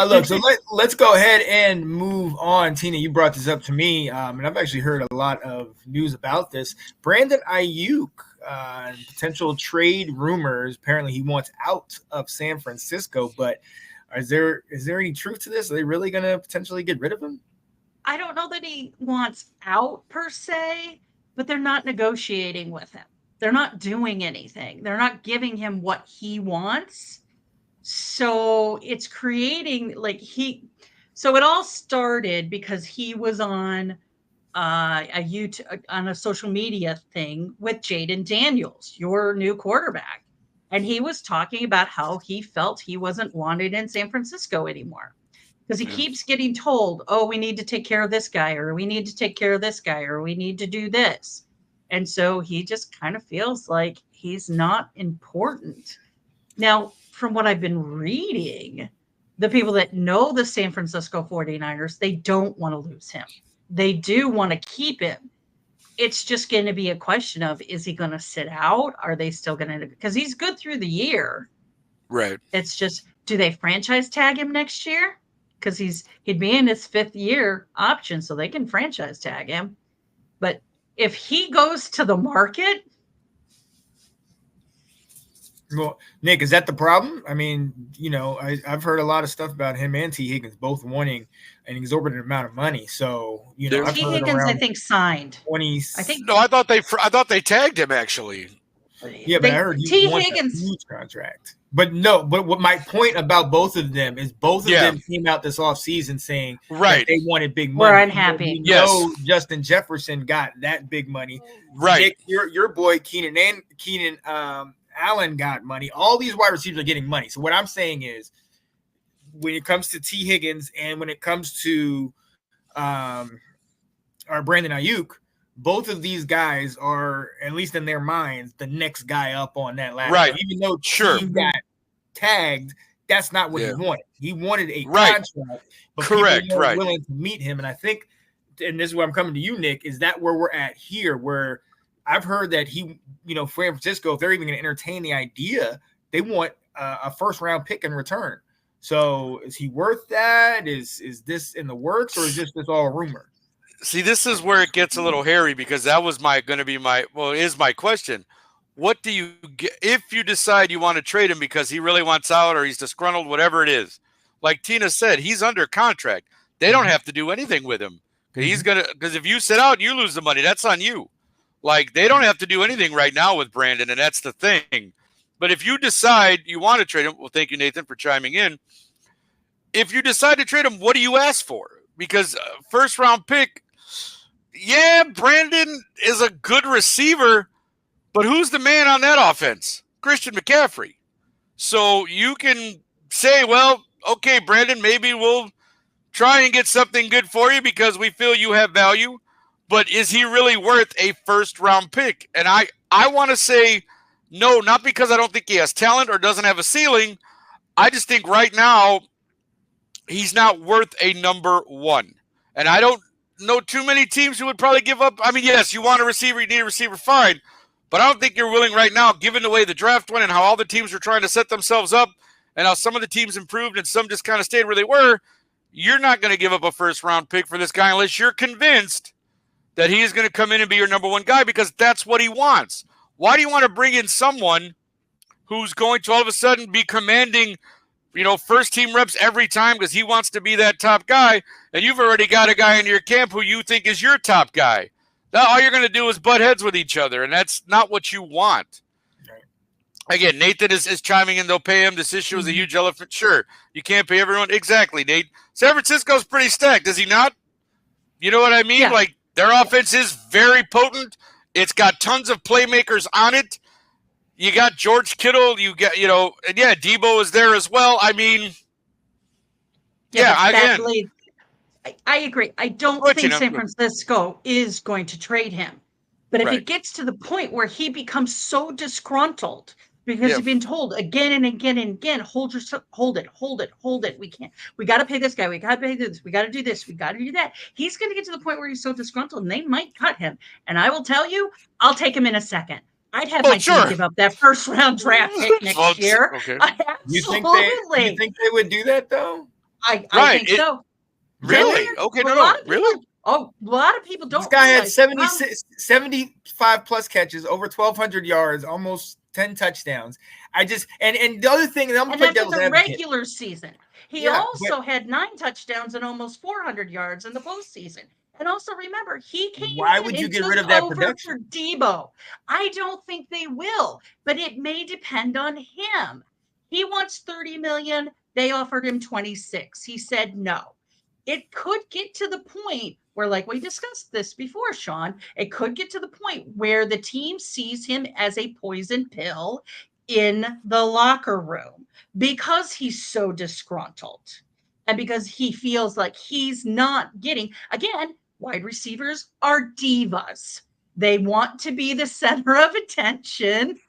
Look, so let's go ahead and move on. Tina, you brought this up to me, and I've actually heard a lot of news about this. Brandon Ayuk, potential trade rumors. Apparently, he wants out of San Francisco. But is there any truth to this? Are they really going to potentially get rid of him? I don't know that he wants out per se, but they're not negotiating with him. They're not doing anything. They're not giving him what he wants. So it's creating so it all started because he was on a YouTube on a social media thing with Jaden Daniels, your new quarterback. And he was talking about how he felt he wasn't wanted in San Francisco anymore. Because he keeps getting told, oh, we need to take care of this guy, or we need to take care of this guy, or we need to do this. And so he just kind of feels like he's not important. Now, from what I've been reading, the people that know the San Francisco 49ers, they don't want to lose him. They do want to keep him. It's just going to be a question of, is he going to sit out? Are they still going to, because he's good through the year. Right. It's just, do they franchise tag him next year? Because he'd be in his 5th year option, so they can franchise tag him. But if he goes to the market, well, Nick, is that the problem? I mean, I've heard a lot of stuff about him and T. Higgins both wanting an exorbitant amount of money. So, I've T. heard Higgins, I think, signed 20. No, I thought they tagged him actually. Yeah, but I heard he wants a huge contract. But what my point about both of them is both of them came out this offseason saying that they wanted big money. We're unhappy. Justin Jefferson got that big money. Right. Nick, your boy Keenan Allen got money. All these wide receivers are getting money. So what I'm saying is, when it comes to T. Higgins and when it comes to our Brandon Ayuk, both of these guys are, at least in their minds, the next guy up on that ladder. Right. Even though he got tagged, that's not what he wanted. He wanted a contract, but correct, people weren't willing to meet him. And I think, and this is where I'm coming to you, Nick, is that where we're at here, where I've heard that San Francisco, if they're even going to entertain the idea, they want a first-round pick in return. So is he worth that? Is this in the works, or is this all a rumor? See, this is where it gets a little hairy, because that was is my question. What do you get if you decide you want to trade him because he really wants out or he's disgruntled, whatever it is? Like Tina said, he's under contract. They don't have to do anything with him. Because if you sit out, you lose the money. That's on you. Like, they don't have to do anything right now with Brandon, and that's the thing. But if you decide you want to trade him, well, thank you, Nathan, for chiming in. If you decide to trade him, what do you ask for? Because first-round pick, Brandon is a good receiver, but who's the man on that offense? Christian McCaffrey. So you can say, well, okay, Brandon, maybe we'll try and get something good for you because we feel you have value, but is he really worth a first-round pick? And I want to say no, not because I don't think he has talent or doesn't have a ceiling. I just think right now he's not worth a number one. And I don't know too many teams who would probably give up. I mean, yes, you want a receiver, you need a receiver, fine. But I don't think you're willing right now, given the way the draft went and how all the teams were trying to set themselves up and how some of the teams improved and some just kind of stayed where they were, you're not going to give up a first-round pick for this guy unless you're convinced that he is going to come in and be your number one guy, because that's what he wants. Why do you want to bring in someone who's going to all of a sudden be commanding, first-team reps every time because he wants to be that top guy, and you've already got a guy in your camp who you think is your top guy? Now all you're going to do is butt heads with each other, and that's not what you want. Again, Nathan is chiming in. They'll pay him. This issue is a huge elephant. Sure, you can't pay everyone. Exactly, Nate. San Francisco's pretty stacked, is he not? You know what I mean? Yeah. Like, their offense is very potent. It's got tons of playmakers on it. You got George Kittle. You got, and Debo is there as well. I mean, again. I agree. I don't think San Francisco is going to trade him. But if it gets to the point where he becomes so disgruntled because he's been told again and again and again, hold it. We got to pay this guy. We got to pay this. We got to do this. We got to do that. He's going to get to the point where he's so disgruntled and they might cut him. And I will tell you, I'll take him in a second. I'd have my team give up that first-round draft pick next year. Okay. You think they would do that, though? I Right. think so. Really? Denver, Okay, a no, lot of really? people, a lot of people don't This guy had realize 75 plus catches, over 1,200 yards, almost 10 touchdowns. I just and the other thing, and I'm gonna and play that's in devil's the advocate. regular season. He Yeah, also had 9 touchdowns and almost 400 yards in the postseason. And also remember, he came why in would you and get took rid of that over production? for Debo. I don't think they will, but it may depend on him. He wants 30 million. They offered him 26. He said no. It could get to the point where, like we discussed this before, Sean, it could get to the point where the team sees him as a poison pill in the locker room because he's so disgruntled and because he feels like he's not getting, again, wide receivers are divas. They want to be the center of attention.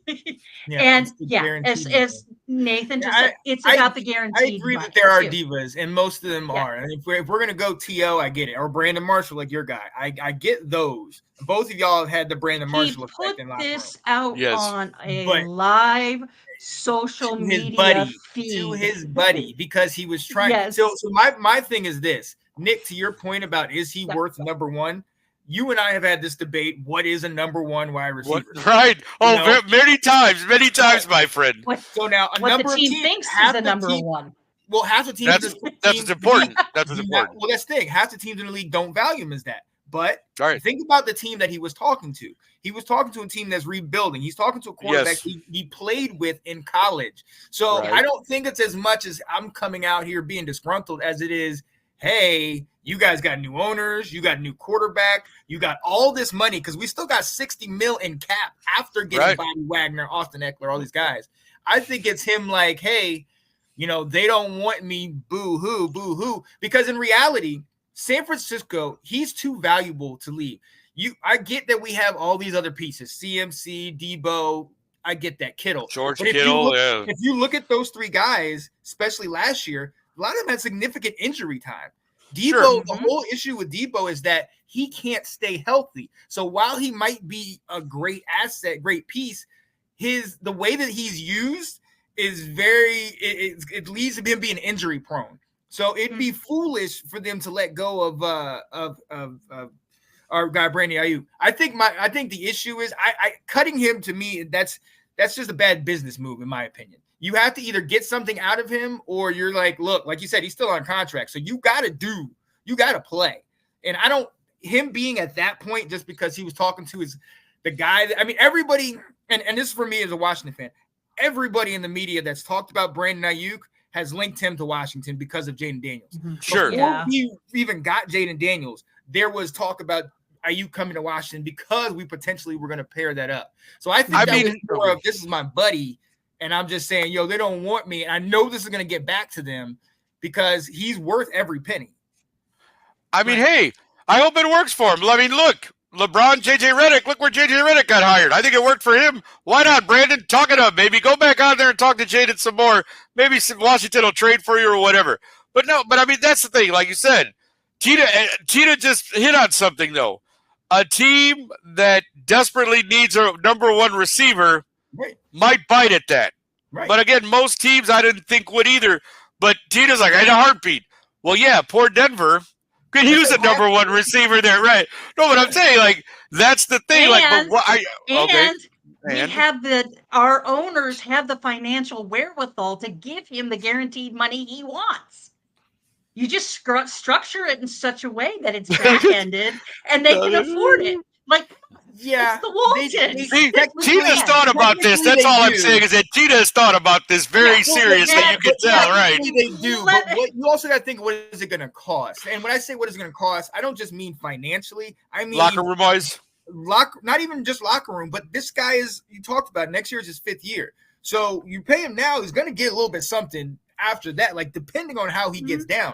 Yeah, And it's the yeah, guaranteed as money. Nathan just I, said, it's I about the I guaranteed agree money that there are too. divas, and most of them Yeah. are. And if we're gonna go To, I get it, or Brandon Marshall, like your guy, I get those. Both of y'all have had the Brandon He Marshall put effect in locker room, this out Yes. on a but live social to his media buddy, feed. because he was trying. Yes. So my thing is this, Nick, to your point about is he Yep. worth number one? You and I have had this debate. What is a number one wide receiver? What? Right. Oh, You know? many times, my friend. So now a What the number of team teams, thinks is half a the number team, one. well, half the teams, That's what's important. That's what's important. Well, that's the thing. Half the teams in the league don't value him as that. But All right. think about the team that he was talking to. He was talking to a team that's rebuilding. He's talking to a quarterback Yes. he played with in college. So Right. I don't think it's as much as I'm coming out here being disgruntled as it is, hey, you guys got new owners, you got new quarterback, you got all this money because we still got 60 mil in cap after getting Right. Bobby Wagner, Austin Eckler, all these guys. I think it's him like, hey, they don't want me, boo-hoo, boo-hoo. Because in reality, San Francisco, he's too valuable to leave. I get that we have all these other pieces, CMC, Debo, I get that, Kittle. George But Kittle, if you look at those three guys, especially last year, a lot of them had significant injury time. Debo, Sure. the whole issue with Debo is that he can't stay healthy. So while he might be a great asset, great piece, the way that he's used is it leads to him being injury prone. So it'd be foolish for them to let go of our guy Brandon Ayuk. I think the issue is I cutting him, to me, that's just a bad business move in my opinion. You have to either get something out of him or you're like, look, like you said, he's still on contract. So you got to play. And him being at that point just because he was talking to the guy everybody, and this is for me as a Washington fan, everybody in the media that's talked about Brandon Ayuk has linked him to Washington because of Jaden Daniels. Sure. Before we even got Jaden Daniels, there was talk about Ayuk coming to Washington because we potentially were going to pair that up. So I think was more of, this is my buddy, and I'm just saying, they don't want me. And I know this is going to get back to them because he's worth every penny. Hey, I hope it works for him. Look, LeBron, JJ Redick, look where JJ Redick got hired. I think it worked for him. Why not, Brandon? Talk it up, maybe. Go back out there and talk to Jaden some more. Maybe Washington will trade for you or whatever. But that's the thing. Like you said, Tita just hit on something, though. A team that desperately needs a number one receiver might bite at that. Right. But again, most teams I didn't think would either. But Tita's like, I had a heartbeat. Well, yeah, poor Denver could use a number one receiver there, right? No, but I'm saying, that's the thing. We have our owners have the financial wherewithal to give him the guaranteed money he wants. You just structure it in such a way that it's back-ended and they can afford it. It's the Waltons. Tita's thought about this. That's all I'm saying is that Tita's thought about this very seriously. You can tell, right? They do. But you also got to think, what is it going to cost? And when I say what is it going to cost, I don't just mean financially. I mean locker room wise. Not even just locker room, but this guy you talked about, next year is his 5th year. So you pay him now, he's going to get a little bit something after that, depending on how he gets down.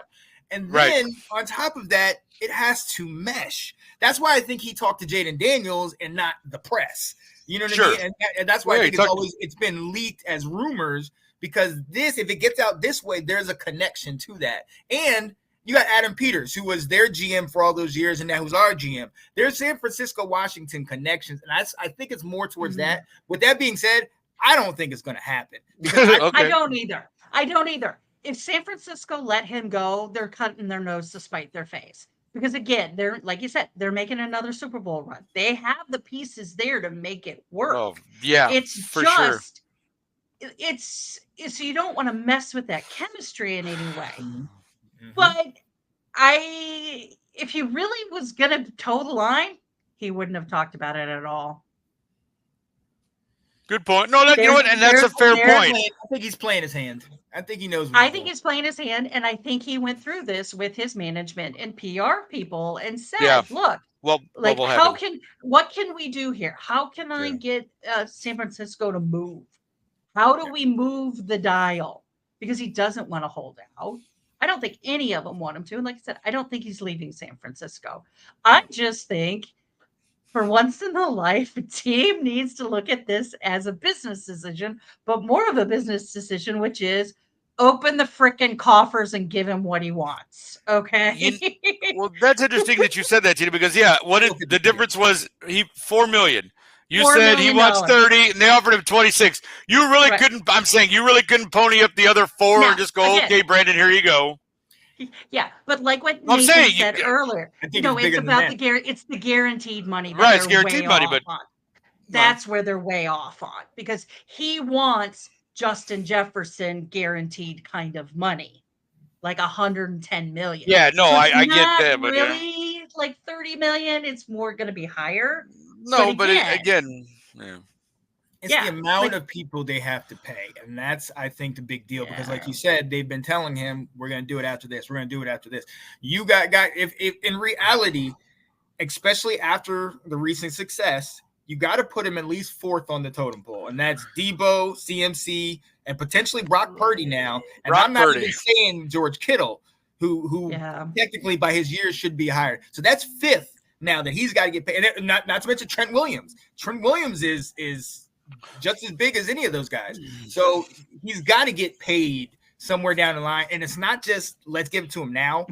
And then on top of that, it has to mesh. That's why I think he talked to Jaden Daniels and not the press. You know what I mean? And that's why I think it's been leaked as rumors, because if it gets out this way, there's a connection to that. And you got Adam Peters, who was their GM for all those years, and now who's our GM. There's San Francisco, Washington connections, and I think it's more towards that. With that being said, I don't think it's going to happen. I don't either. if San Francisco let him go, they're cutting their nose to spite their face. Because again, they're like you said, they're making another Super Bowl run. They have the pieces there to make it work. Oh, yeah, It's for sure. just it's so you don't want to mess with that chemistry in any way. Mm-hmm. But if he really was gonna toe the line, he wouldn't have talked about it at all. Good point. No, you know what? And that's a fair point. I think he's playing his hand. I think he knows. I think he's playing his hand, and I think he went through this with his management and PR people and said, "Look, well, like what can we do here? How can I get San Francisco to move? How do we move the dial?" Because he doesn't want to hold out. I don't think any of them want him to. And like I said, I don't think he's leaving San Francisco. I just think for once in their life, a team needs to look at this as a business decision, but more of a business decision, which is open the frickin' coffers and give him what he wants. Okay. Well, that's interesting that you said that, Tina, because the difference was $4 million. You said he wants 30 and they offered him 26. You really couldn't, I'm saying you really couldn't pony up the other 4 and just go, okay, Brandon, here you go. Yeah, but like what Nathan said earlier, it's about it's the guaranteed money. Right, it's guaranteed money, but that's where they're way off on, because he wants Justin Jefferson guaranteed kind of money, like 110 million. Yeah, no, so I get that, but really like 30 million. It's more going to be higher. No, but again, it's the amount of people they have to pay. And that's, I think, the big deal. Because like you said, they've been telling him, we're going to do it after this. We're going to do it after this. You got if in reality, especially after the recent success, you got to put him at least 4th on the totem pole. And that's Debo, CMC, and potentially Brock Purdy now. And I'm not even saying George Kittle, who technically by his years should be higher. So that's 5th now that he's got to get paid. And not to mention Trent Williams. Trent Williams is just as big as any of those guys. So he's got to get paid somewhere down the line. And it's not just let's give it to him now,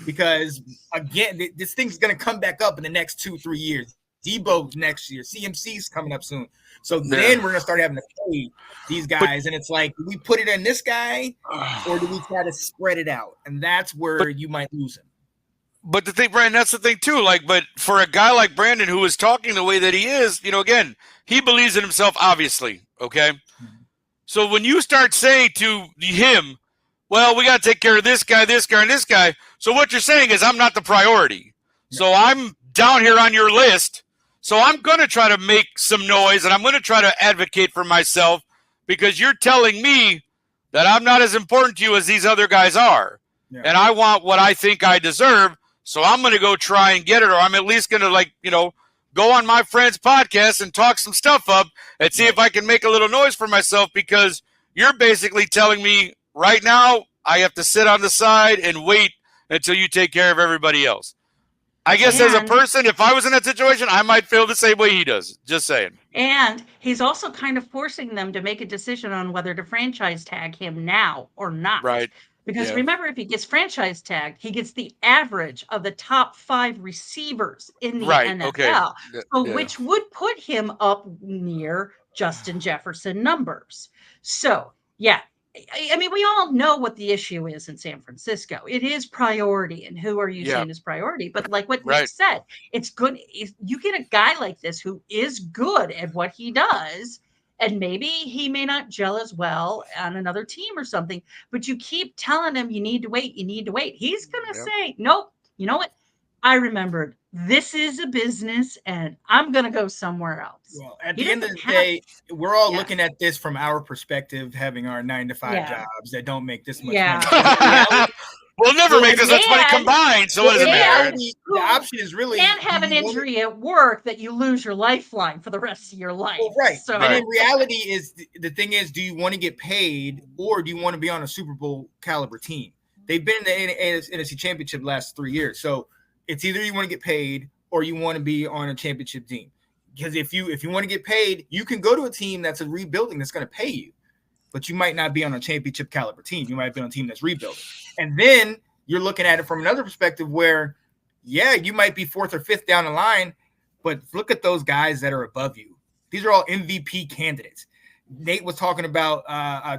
because again, this thing's going to come back up in the next 2-3 years. Debo next year, CMC's coming up soon. So then we're going to start having to pay these guys. And it's like, do we put it on this guy or do we try to spread it out? And that's where you might lose him. But the thing, Brian, that's the thing too. Like, but for a guy like Brandon, who is talking the way that he is, again, he believes in himself, obviously. Okay. So when you start saying to him, well, we got to take care of this guy, and this guy. So what you're saying is I'm not the priority. So I'm down here on your list. So I'm going to try to make some noise and I'm going to try to advocate for myself because you're telling me that I'm not as important to you as these other guys are. Yeah. And I want what I think I deserve. So I'm going to go try and get it, or I'm at least going to go on my friend's podcast and talk some stuff up and see if I can make a little noise for myself, because you're basically telling me right now I have to sit on the side and wait until you take care of everybody else. I guess as a person, if I was in that situation, I might feel the same way he does. Just saying. And he's also kind of forcing them to make a decision on whether to franchise tag him now or not. Right. Because remember, if he gets franchise tagged, he gets the average of the top 5 receivers in the NFL. Okay. So which would put him up near Justin Jefferson numbers. So, I mean, we all know what the issue is in San Francisco. It is priority, and who are you saying is priority? But like what Nick said, it's good. If you get a guy like this who is good at what he does, and maybe he may not gel as well on another team or something, but you keep telling him you need to wait, he's going to say, nope, you know what? I remembered this is a business and I'm going to go somewhere else. Well, at the end of the day, we're all looking at this from our perspective, having our 9-to-5 jobs that don't make this much money. We'll never make this much money combined, so it doesn't matter. The option is really and have an injury at work that you lose your lifeline for the rest of your life. Well, right. So, and in reality, is the thing is, do you want to get paid or do you want to be on a Super Bowl caliber team? They've been in the NFC Championship the last 3 years, so it's either you want to get paid or you want to be on a championship team. Because if you want to get paid, you can go to a team that's a rebuilding that's going to pay you. But you might not be on a championship caliber team. You might be on a team that's rebuilding. And then you're looking at it from another perspective where, you might be 4th or 5th down the line, but look at those guys that are above you. These are all MVP candidates. Nate was talking about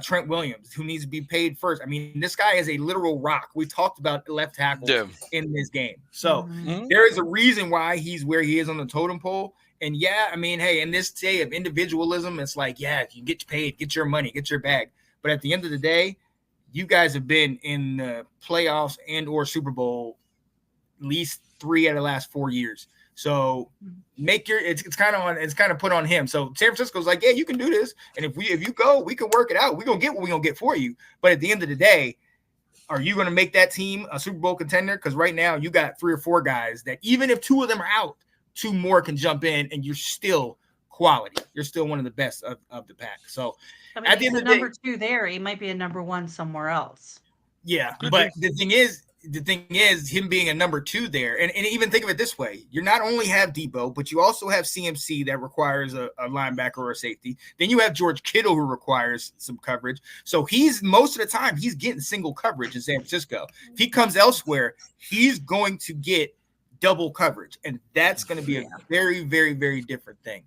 Trent Williams, who needs to be paid first. I mean, this guy is a literal rock. We talked about left tackle in this game. So there is a reason why he's where he is on the totem pole. And yeah, I mean, hey, in this day of individualism, it's like, yeah, if you get paid, get your money, get your bag. But at the end of the day, you guys have been in the playoffs and or Super Bowl at least 3 out of the last 4 years. So make your it's kind of put on him. So San Francisco's like, yeah, you can do this. And if you go, we can work it out. We're gonna get what we're gonna get for you. But at the end of the day, are you gonna make that team a Super Bowl contender? Because right now you got 3 or 4 guys that even if 2 of them are out, 2 more can jump in and you're still quality. You're still one of the best of the pack. So I mean, at the end of the number 2 there, he might be a number 1 somewhere else. Yeah, but the thing is him being a number 2 there, and even think of it this way: you not only have Debo, but you also have CMC that requires a linebacker or a safety. Then you have George Kittle, who requires some coverage. So he's most of the time he's getting single coverage in San Francisco. If he comes elsewhere, he's going to get double coverage, and that's going to be a very, very, very different thing.